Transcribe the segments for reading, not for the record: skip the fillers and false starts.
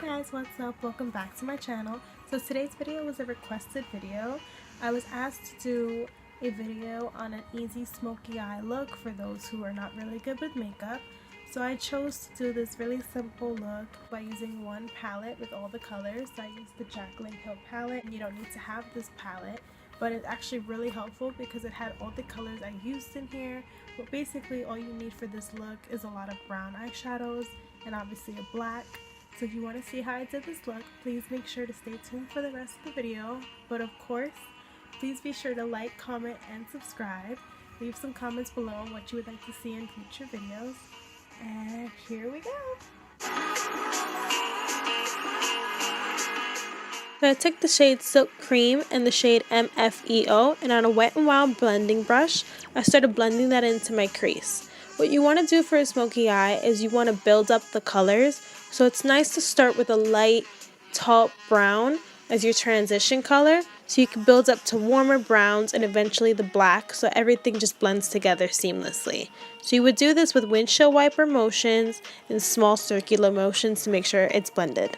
guys, what's up? Welcome back to my channel. So today's video was a requested video. I was asked to do a video on an easy smoky eye look for those who are not really good with makeup. So I chose to do this really simple look by using one palette with all the colors. So I used the Jaclyn palette. You don't need to have this palette, but it's actually really helpful because it had all the colors I used in here. But basically all you need for this look is a lot of brown eyeshadows and obviously a black. So if you want to see how I did this look, please make sure to stay tuned for the rest of the video. But of course, please be sure to like, comment, and subscribe. Leave some comments below on what you would like to see in future videos. And here we go! So I took the shade Silk Cream and the shade MFEO, and on a Wet n Wild blending brush, I started blending that into my crease. What you want to do for a smoky eye is you want to build up the colors. So it's nice to start with a light taupe brown as your transition color, so you can build up to warmer browns and eventually the black, so everything just blends together seamlessly. So you would do this with windshield wiper motions and small circular motions to make sure it's blended.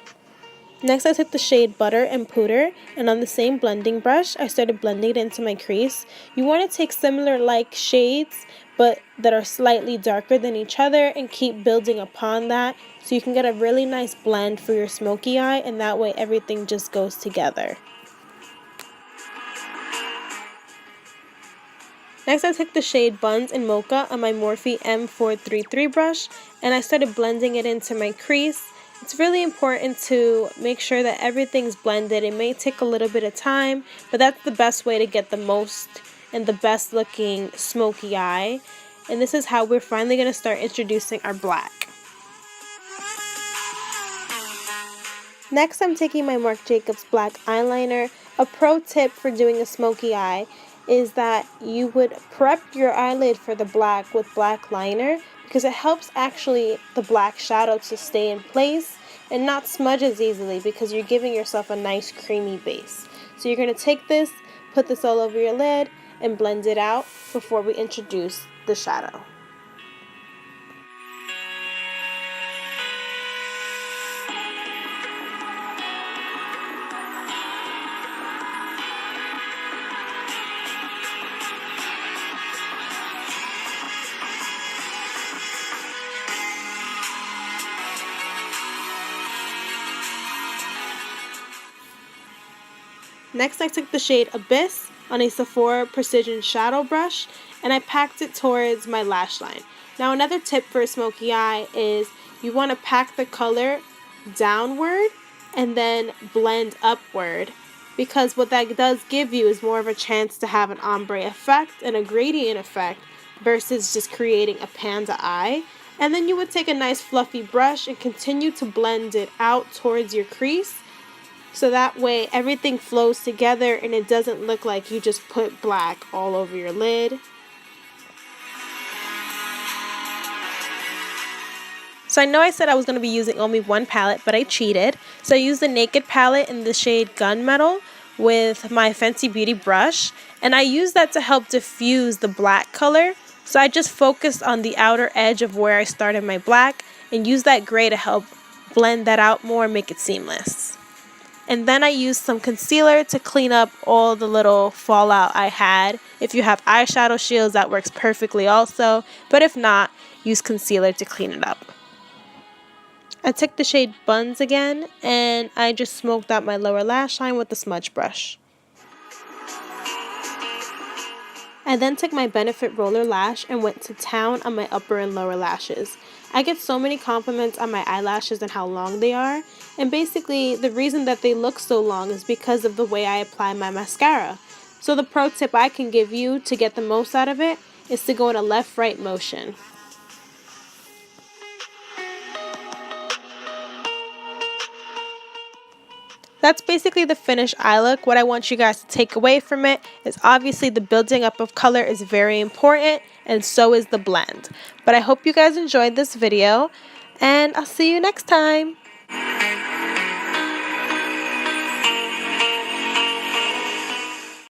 Next, I took the shade Butter and Pooter, and on the same blending brush, I started blending it into my crease. You want to take similar like shades, but that are slightly darker than each other, and keep building upon that so you can get a really nice blend for your smoky eye, and that way everything just goes together. Next, I took the shade Buns and Mocha on my Morphe M433 brush, and I started blending it into my crease. It's really important to make sure that everything's blended. It may take a little bit of time, but that's the best way to get the most and the best looking smoky eye. And this is how we're finally going to start introducing our black. Next, I'm taking my Marc Jacobs black eyeliner. A pro tip for doing a smoky eye is that you would prep your eyelid for the black with black liner, because it helps actually the black shadow to stay in place and not smudge as easily, because you're giving yourself a nice creamy base. So you're going to take this, put this all over your lid, and blend it out before we introduce the shadow. Next, I took the shade Abyss on a Sephora Precision Shadow Brush, and I packed it towards my lash line. Now, another tip for a smoky eye is you want to pack the color downward and then blend upward, because what that does give you is more of a chance to have an ombre effect and a gradient effect versus just creating a panda eye. And then you would take a nice fluffy brush and continue to blend it out towards your crease, so that way everything flows together and it doesn't look like you just put black all over your lid. So I know I said I was going to be using only one palette, but I cheated. So I used the Naked palette in the shade Gunmetal with my Fenty Beauty brush, and I used that to help diffuse the black color. So I just focused on the outer edge of where I started my black and used that gray to help blend that out more and make it seamless. And then I used some concealer to clean up all the little fallout I had. If you have eyeshadow shields, that works perfectly also. But if not, use concealer to clean it up. I took the shade Buns again, and I just smoked out my lower lash line with the Smudge brush. I then took my Benefit Roller Lash and went to town on my upper and lower lashes. I get so many compliments on my eyelashes and how long they are, and basically the reason that they look so long is because of the way I apply my mascara. So the pro tip I can give you to get the most out of it is to go in a left-right motion. That's basically the finished eye look. What I want you guys to take away from it is obviously the building up of color is very important, and so is the blend. But I hope you guys enjoyed this video, and I'll see you next time.